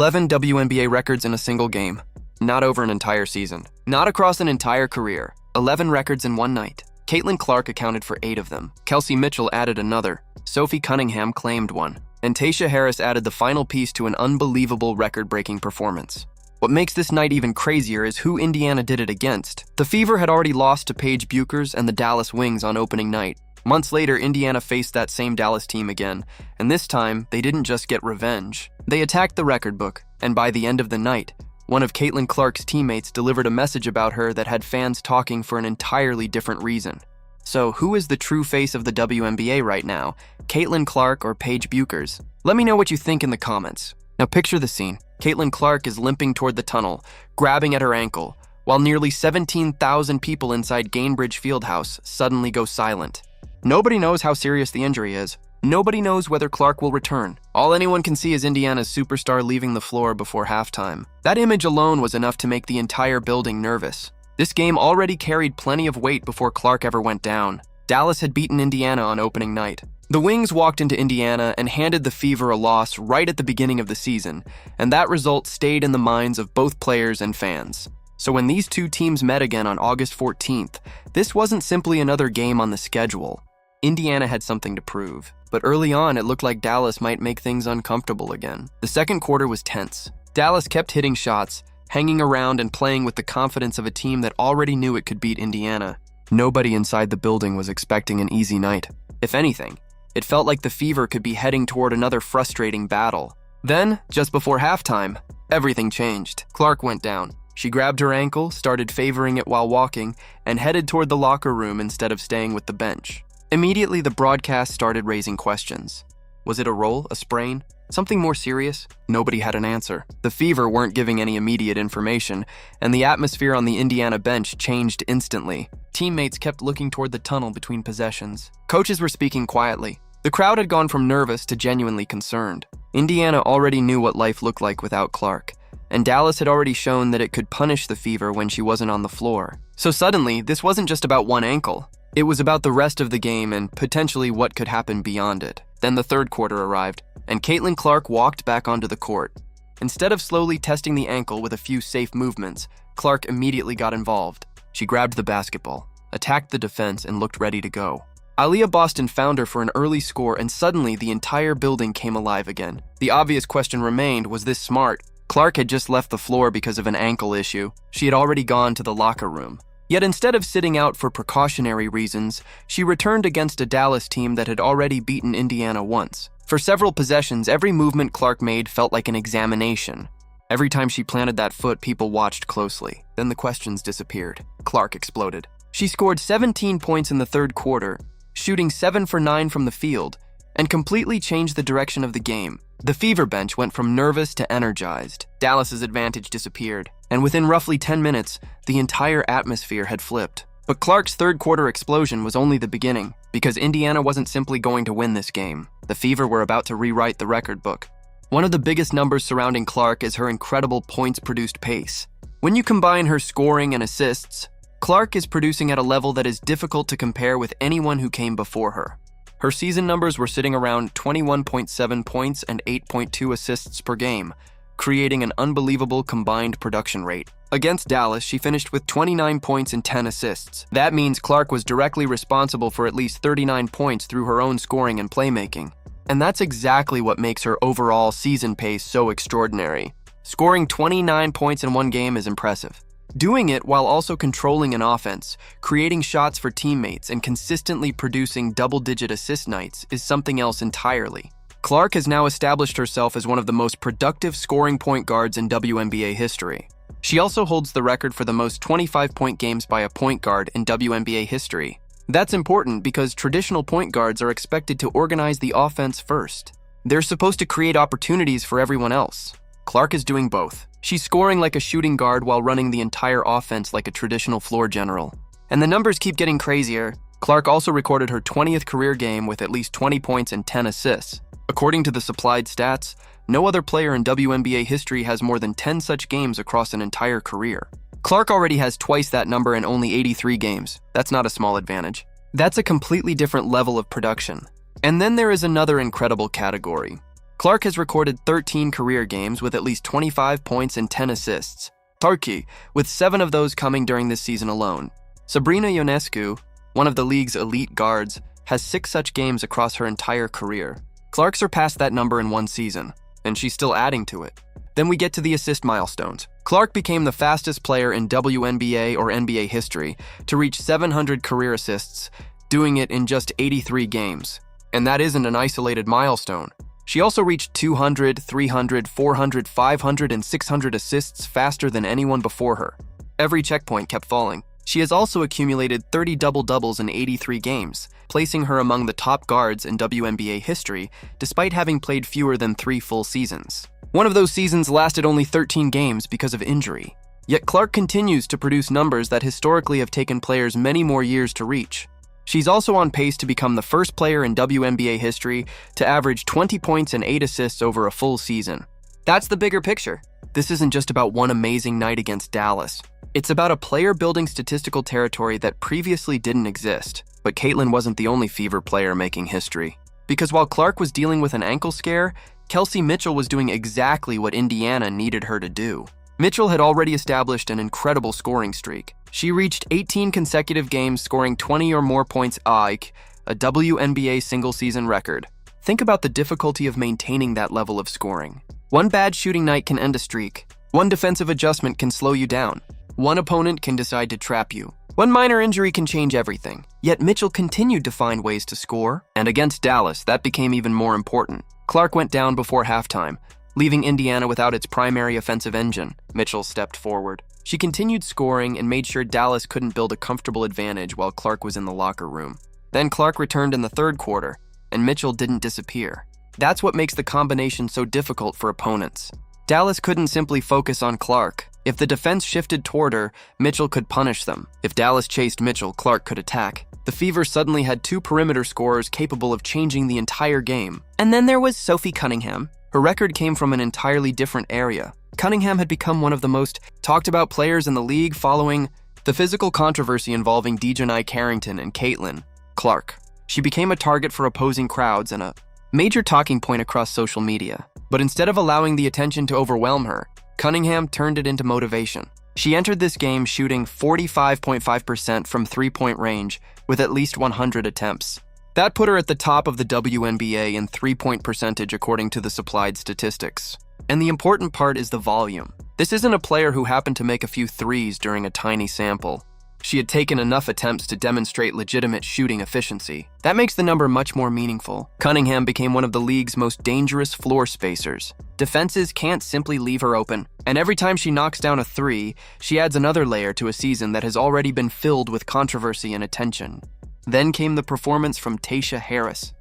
11 WNBA records in a single game. Not over an entire season. Not across an entire career. 11 records in one night. CaitlinClark accounted for 8 of them. Kelsey Mitchell added another. Sophie Cunningham claimed one. And Tayshia Harris added the final piece to an unbelievable record-breaking performance. What makes this night even crazier is who Indiana did it against. The Fever had already lost to Paige Bueckers and the Dallas Wings on opening night. Months later, Indiana faced that same Dallas team again, and this time, they didn't just get revenge. They attacked the record book, and by the end of the night, one of CaitlinClark's teammates delivered a message about her that had fans talking for an entirely different reason. So, who is the true face of the WNBA right now? CaitlinClark or Paige Bueckers? Let me know what you think in the comments. Now picture the scene. CaitlinClark is limping toward the tunnel, grabbing at her ankle, while nearly 17,000 people inside Gainbridge Fieldhouse suddenly go silent. Nobody knows how serious the injury is. Nobody knows whether Clark will return. All anyone can see is Indiana's superstar leaving the floor before halftime. That image alone was enough to make the entire building nervous. This game already carried plenty of weight before Clark ever went down. Dallas had beaten Indiana on opening night. The Wings walked into Indiana and handed the Fever a loss right at the beginning of the season, and that result stayed in the minds of both players and fans. So when these two teams met again on August 14th, this wasn't simply another game on the schedule. Indiana had something to prove, but early on it looked like Dallas might make things uncomfortable again. The second quarter was tense. Dallas kept hitting shots, hanging around and playing with the confidence of a team that already knew it could beat Indiana. Nobody inside the building was expecting an easy night. If anything, it felt like the Fever could be heading toward another frustrating battle. Then, just before halftime, everything changed. Clark went down. She grabbed her ankle, started favoring it while walking, and headed toward the locker room instead of staying with the bench. Immediately, the broadcast started raising questions. Was it a roll, a sprain, something more serious? Nobody had an answer. The Fever weren't giving any immediate information, and the atmosphere on the Indiana bench changed instantly. Teammates kept looking toward the tunnel between possessions. Coaches were speaking quietly. The crowd had gone from nervous to genuinely concerned. Indiana already knew what life looked like without Clark, and Dallas had already shown that it could punish the Fever when she wasn't on the floor. So suddenly, this wasn't just about one ankle. It was about the rest of the game and potentially what could happen beyond it. Then the third quarter arrived, and CaitlinClark walked back onto the court. Instead of slowly testing the ankle with a few safe movements, Clark immediately got involved. She grabbed the basketball, attacked the defense, and looked ready to go. Aaliyah Boston found her for an early score, and suddenly the entire building came alive again. The obvious question remained, was this smart? Clark had just left the floor because of an ankle issue. She had already gone to the locker room. Yet instead of sitting out for precautionary reasons, she returned against a Dallas team that had already beaten Indiana once. For several possessions, every movement Clark made felt like an examination. Every time she planted that foot, people watched closely. Then the questions disappeared. Clark exploded. She scored 17 points in the third quarter, shooting 7 for 9 from the field, and completely changed the direction of the game. The Fever bench went from nervous to energized. Dallas's advantage disappeared, and within roughly 10 minutes, the entire atmosphere had flipped. But Clark's third quarter explosion was only the beginning, because Indiana wasn't simply going to win this game. The Fever were about to rewrite the record book. One of the biggest numbers surrounding Clark is her incredible points-produced pace. When you combine her scoring and assists, Clark is producing at a level that is difficult to compare with anyone who came before her. Her season numbers were sitting around 21.7 points and 8.2 assists per game, creating an unbelievable combined production rate. Against Dallas, she finished with 29 points and 10 assists. That means Clark was directly responsible for at least 39 points through her own scoring and playmaking. And that's exactly what makes her overall season pace so extraordinary. Scoring 29 points in one game is impressive. Doing it while also controlling an offense, creating shots for teammates, and consistently producing double-digit assist nights is something else entirely. Clark has now established herself as one of the most productive scoring point guards in WNBA history. She also holds the record for the most 25-point games by a point guard in WNBA history. That's important because traditional point guards are expected to organize the offense first. They're supposed to create opportunities for everyone else. Clark is doing both. She's scoring like a shooting guard while running the entire offense like a traditional floor general. And the numbers keep getting crazier. Clark also recorded her 20th career game with at least 20 points and 10 assists. According to the supplied stats, no other player in WNBA history has more than 10 such games across an entire career. Clark already has twice that number in only 83 games. That's not a small advantage. That's a completely different level of production. And then there is another incredible category: Clark has recorded 13 career games with at least 25 points and 10 assists. Turkey, with 7 of those coming during this season alone. Sabrina Ionescu, one of the league's elite guards, has 6 such games across her entire career. Clark surpassed that number in one season, and she's still adding to it. Then we get to the assist milestones. Clark became the fastest player in WNBA or NBA history to reach 700 career assists, doing it in just 83 games. And that isn't an isolated milestone. She also reached 200, 300, 400, 500, and 600 assists faster than anyone before her. Every checkpoint kept falling. She has also accumulated 30 double-doubles in 83 games, placing her among the top guards in WNBA history, despite having played fewer than 3 full seasons. One of those seasons lasted only 13 games because of injury. Yet Clark continues to produce numbers that historically have taken players many more years to reach. She's also on pace to become the first player in WNBA history to average 20 points and 8 assists over a full season. That's the bigger picture. This isn't just about one amazing night against Dallas. It's about a player building statistical territory that previously didn't exist. But Caitlin wasn't the only Fever player making history. Because while Clark was dealing with an ankle scare, Kelsey Mitchell was doing exactly what Indiana needed her to do. Mitchell had already established an incredible scoring streak. She reached 18 consecutive games scoring 20 or more points a WNBA single-season record. Think about the difficulty of maintaining that level of scoring. One bad shooting night can end a streak. One defensive adjustment can slow you down. One opponent can decide to trap you. One minor injury can change everything. Yet Mitchell continued to find ways to score, and against Dallas, that became even more important. Clark went down before halftime, leaving Indiana without its primary offensive engine. Mitchell stepped forward. She continued scoring and made sure Dallas couldn't build a comfortable advantage while Clark was in the locker room. Then Clark returned in the third quarter, and Mitchell didn't disappear. That's what makes the combination so difficult for opponents. Dallas couldn't simply focus on Clark. If the defense shifted toward her, Mitchell could punish them. If Dallas chased Mitchell, Clark could attack. The Fever suddenly had 2 perimeter scorers capable of changing the entire game. And then there was Sophie Cunningham. Her record came from an entirely different area. Cunningham had become one of the most talked about players in the league following the physical controversy involving Dejanai Carrington and CaitlinClark. She became a target for opposing crowds and a major talking point across social media. But instead of allowing the attention to overwhelm her, Cunningham turned it into motivation. She entered this game shooting 45.5% from three-point range with at least 100 attempts. That put her at the top of the WNBA in three-point percentage according to the supplied statistics. And the important part is the volume. This isn't a player who happened to make a few threes during a tiny sample. She had taken enough attempts to demonstrate legitimate shooting efficiency. That makes the number much more meaningful. Cunningham became one of the league's most dangerous floor spacers. Defenses can't simply leave her open, and every time she knocks down a three, she adds another layer to a season that has already been filled with controversy and attention. Then came the performance from Tayshia Harris.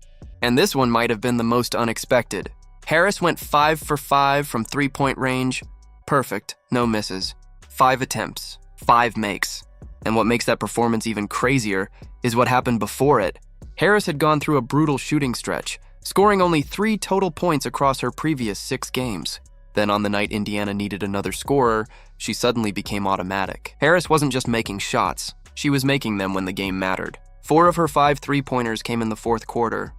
And this one might have been the most unexpected. Harris went 5 for 5 from three-point range. Perfect, no misses. 5 attempts, 5 makes. And what makes that performance even crazier is what happened before it. Harris had gone through a brutal shooting stretch, scoring only 3 total points across her previous 6 games. Then on the night Indiana needed another scorer, she suddenly became automatic. Harris wasn't just making shots, she was making them when the game mattered. 4 of her 5 three-pointers came in the fourth quarter.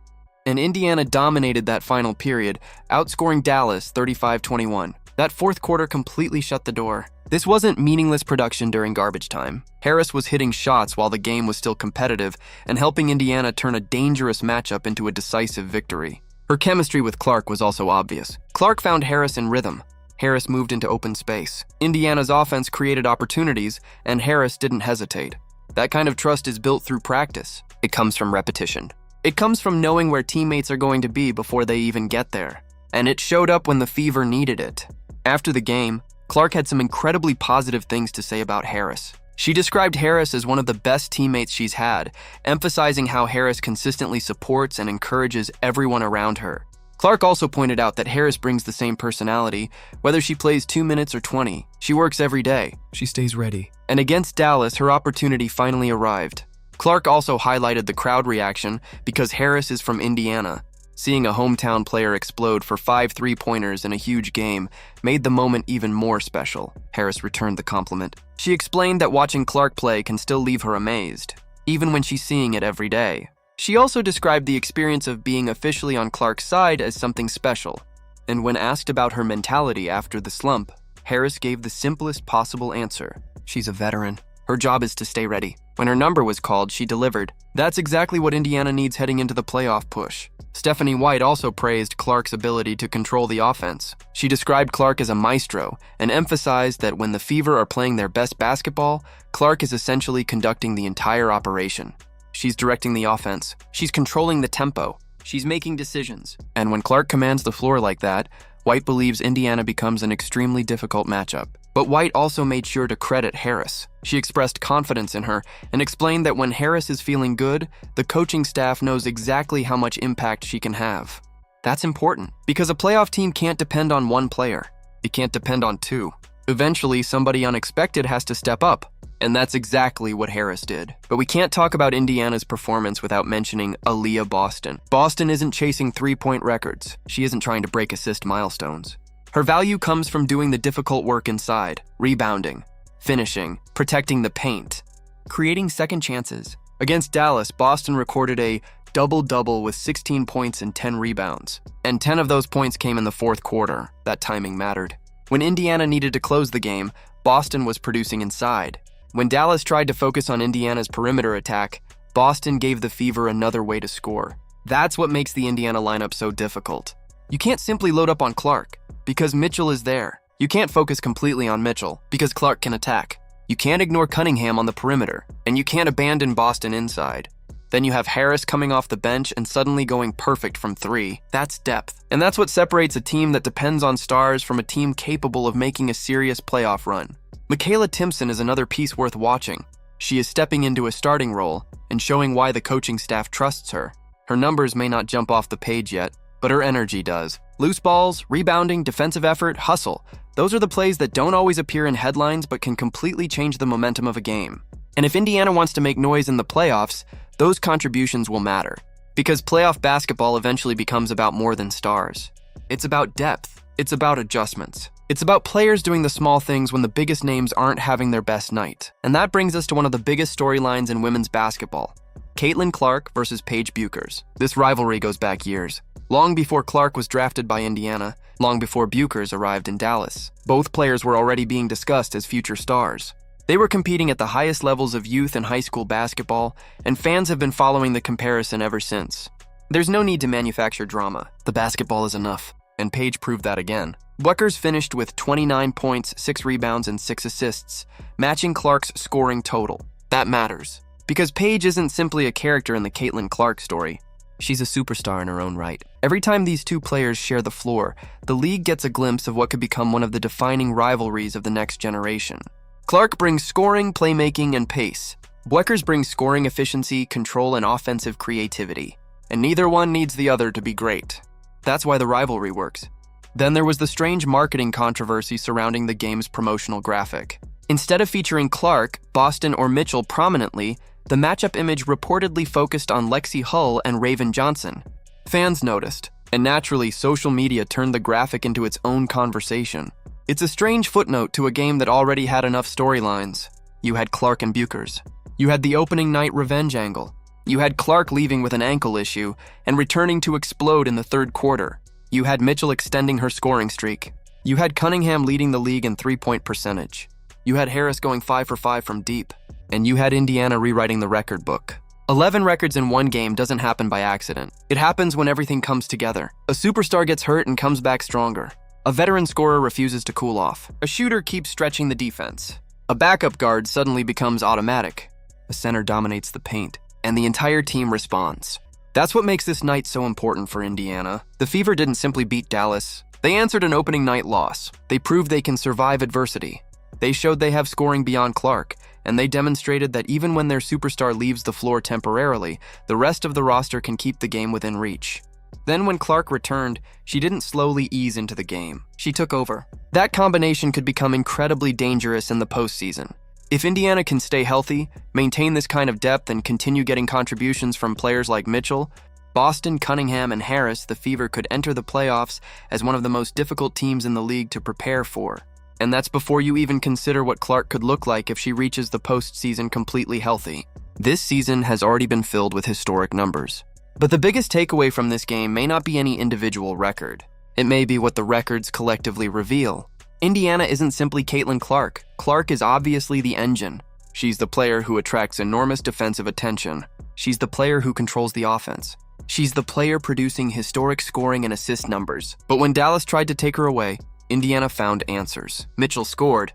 And Indiana dominated that final period, outscoring Dallas 35-21. That fourth quarter completely shut the door. This wasn't meaningless production during garbage time. Harris was hitting shots while the game was still competitive and helping Indiana turn a dangerous matchup into a decisive victory. Her chemistry with Clark was also obvious. Clark found Harris in rhythm. Harris moved into open space. Indiana's offense created opportunities, and Harris didn't hesitate. That kind of trust is built through practice. It comes from repetition. It comes from knowing where teammates are going to be before they even get there. And it showed up when the Fever needed it. After the game, Clark had some incredibly positive things to say about Harris. She described Harris as one of the best teammates she's had, emphasizing how Harris consistently supports and encourages everyone around her. Clark also pointed out that Harris brings the same personality, whether she plays 2 minutes or 20. She works every day. She stays ready. And against Dallas, her opportunity finally arrived. Clark also highlighted the crowd reaction because Harris is from Indiana. Seeing a hometown player explode for 5 three-pointers in a huge game made the moment even more special. Harris returned the compliment. She explained that watching Clark play can still leave her amazed, even when she's seeing it every day. She also described the experience of being officially on Clark's side as something special. And when asked about her mentality after the slump, Harris gave the simplest possible answer. She's a veteran. Her job is to stay ready. When her number was called, she delivered. That's exactly what Indiana needs heading into the playoff push. Stephanie White also praised Clark's ability to control the offense. She described Clark as a maestro and emphasized that when the Fever are playing their best basketball, Clark is essentially conducting the entire operation. She's directing the offense. She's controlling the tempo. She's making decisions. And when Clark commands the floor like that, White believes Indiana becomes an extremely difficult matchup. But White also made sure to credit Harris. She expressed confidence in her and explained that when Harris is feeling good, the coaching staff knows exactly how much impact she can have. That's important, because a playoff team can't depend on one player. It can't depend on two. Eventually, somebody unexpected has to step up, and that's exactly what Harris did. But we can't talk about Indiana's performance without mentioning Aaliyah Boston. Boston isn't chasing three-point records. She isn't trying to break assist milestones. Her value comes from doing the difficult work inside, rebounding, finishing, protecting the paint, creating second chances. Against Dallas, Boston recorded a double-double with 16 points and 10 rebounds. And 10 of those points came in the fourth quarter. That timing mattered. When Indiana needed to close the game, Boston was producing inside. When Dallas tried to focus on Indiana's perimeter attack, Boston gave the Fever another way to score. That's what makes the Indiana lineup so difficult. You can't simply load up on Clark, because Mitchell is there. You can't focus completely on Mitchell, because Clark can attack. You can't ignore Cunningham on the perimeter, and you can't abandon Boston inside. Then you have Harris coming off the bench and suddenly going perfect from three. That's depth. And that's what separates a team that depends on stars from a team capable of making a serious playoff run. Michaela Timpson is another piece worth watching. She is stepping into a starting role and showing why the coaching staff trusts her. Her numbers may not jump off the page yet, but her energy does. Loose balls, rebounding, defensive effort, hustle. Those are the plays that don't always appear in headlines but can completely change the momentum of a game. And if Indiana wants to make noise in the playoffs, those contributions will matter. Because playoff basketball eventually becomes about more than stars. It's about depth. It's about adjustments. It's about players doing the small things when the biggest names aren't having their best night. And that brings us to one of the biggest storylines in women's basketball. CaitlinClark versus Paige Bueckers. This rivalry goes back years. Long before Clark was drafted by Indiana, long before Bueckers arrived in Dallas. Both players were already being discussed as future stars. They were competing at the highest levels of youth and high school basketball, and fans have been following the comparison ever since. There's no need to manufacture drama. The basketball is enough, and Paige proved that again. Bueckers finished with 29 points, 6 rebounds, and 6 assists, matching Clark's scoring total. That matters, because Paige isn't simply a character in the CaitlinClark story. She's a superstar in her own right. Every time these two players share the floor, the league gets a glimpse of what could become one of the defining rivalries of the next generation. Clark brings scoring, playmaking, and pace. Bueckers brings scoring efficiency, control, and offensive creativity. And neither one needs the other to be great. That's why the rivalry works. Then there was the strange marketing controversy surrounding the game's promotional graphic. Instead of featuring Clark, Boston, or Mitchell prominently, the matchup image reportedly focused on Lexi Hull and Raven Johnson. Fans noticed, and naturally social media turned the graphic into its own conversation. It's a strange footnote to a game that already had enough storylines. You had Clark and Bueckers. You had the opening night revenge angle. You had Clark leaving with an ankle issue and returning to explode in the third quarter. You had Mitchell extending her scoring streak. You had Cunningham leading the league in three-point percentage. You had Harris going 5 for 5 from deep. And you had Indiana rewriting the record book. 11 records in one game doesn't happen by accident. It happens when everything comes together. A superstar gets hurt and comes back stronger. A veteran scorer refuses to cool off. A shooter keeps stretching the defense. A backup guard suddenly becomes automatic. A center dominates the paint, and the entire team responds. That's what makes this night so important for Indiana. The Fever didn't simply beat Dallas. They answered an opening night loss. They proved they can survive adversity. They showed they have scoring beyond Clark, and they demonstrated that even when their superstar leaves the floor temporarily, the rest of the roster can keep the game within reach. Then when Clark returned, she didn't slowly ease into the game. She took over. That combination could become incredibly dangerous in the postseason. If Indiana can stay healthy, maintain this kind of depth, and continue getting contributions from players like Mitchell, Boston, Cunningham, and Harris, the Fever could enter the playoffs as one of the most difficult teams in the league to prepare for. And that's before you even consider what Clark could look like if she reaches the postseason completely healthy. This season has already been filled with historic numbers. But the biggest takeaway from this game may not be any individual record. It may be what the records collectively reveal. Indiana isn't simply CaitlinClark. Clark is obviously the engine. She's the player who attracts enormous defensive attention. She's the player who controls the offense. She's the player producing historic scoring and assist numbers. But when Dallas tried to take her away, Indiana found answers. Mitchell scored.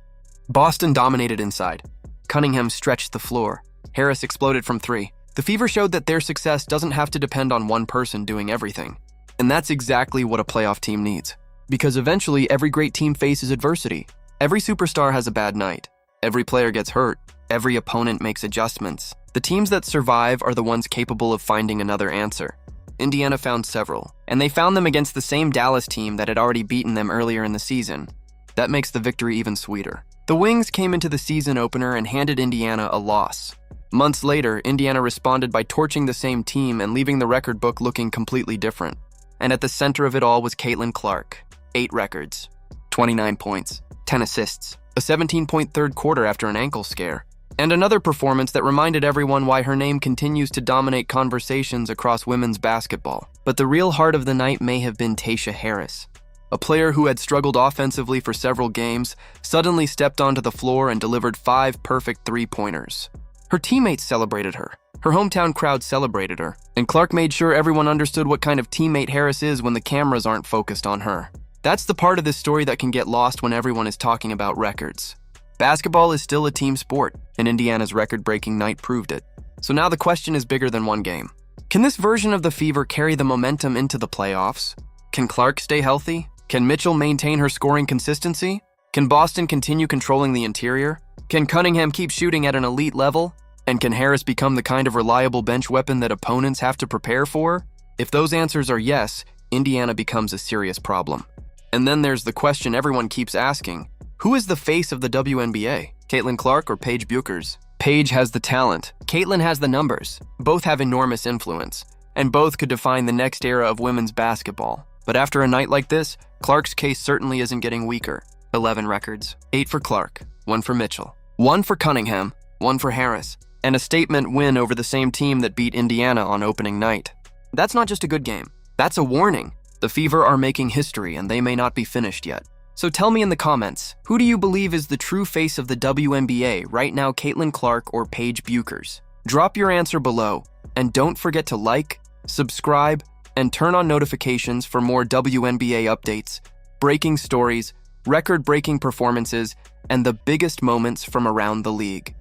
Boston dominated inside. Cunningham stretched the floor. Harris exploded from three. The Fever showed that their success doesn't have to depend on one person doing everything. And that's exactly what a playoff team needs. Because eventually, every great team faces adversity. Every superstar has a bad night. Every player gets hurt. Every opponent makes adjustments. The teams that survive are the ones capable of finding another answer. Indiana found several, and they found them against the same Dallas team that had already beaten them earlier in the season. That makes the victory even sweeter. The Wings came into the season opener and handed Indiana a loss. Months later, Indiana responded by torching the same team and leaving the record book looking completely different. And at the center of it all was CaitlinClark. 8 records, 29 points, 10 assists, a 17-point third quarter after an ankle scare, and another performance that reminded everyone why her name continues to dominate conversations across women's basketball. But the real heart of the night may have been Tayshia Harris. A player who had struggled offensively for several games suddenly stepped onto the floor and delivered 5 perfect three-pointers. Her teammates celebrated her. Her hometown crowd celebrated her. And Clark made sure everyone understood what kind of teammate Harris is when the cameras aren't focused on her. That's the part of this story that can get lost when everyone is talking about records. Basketball is still a team sport, and Indiana's record-breaking night proved it. So now the question is bigger than one game. Can this version of the Fever carry the momentum into the playoffs? Can Clark stay healthy? Can Mitchell maintain her scoring consistency? Can Boston continue controlling the interior? Can Cunningham keep shooting at an elite level? And can Harris become the kind of reliable bench weapon that opponents have to prepare for? If those answers are yes, Indiana becomes a serious problem. And then there's the question everyone keeps asking. Who is the face of the WNBA? CaitlinClark or Paige Bueckers? Paige has the talent. Caitlin has the numbers. Both have enormous influence. And both could define the next era of women's basketball. But after a night like this, Clark's case certainly isn't getting weaker. 11 records. 8 for Clark. 1 for Mitchell. 1 for Cunningham. 1 for Harris. And a statement win over the same team that beat Indiana on opening night. That's not just a good game. That's a warning. The Fever are making history, and they may not be finished yet. So tell me in the comments, who do you believe is the true face of the WNBA right now, CaitlinClark or Paige Bueckers? Drop your answer below, and don't forget to like, subscribe, and turn on notifications for more WNBA updates, breaking stories, record-breaking performances, and the biggest moments from around the league.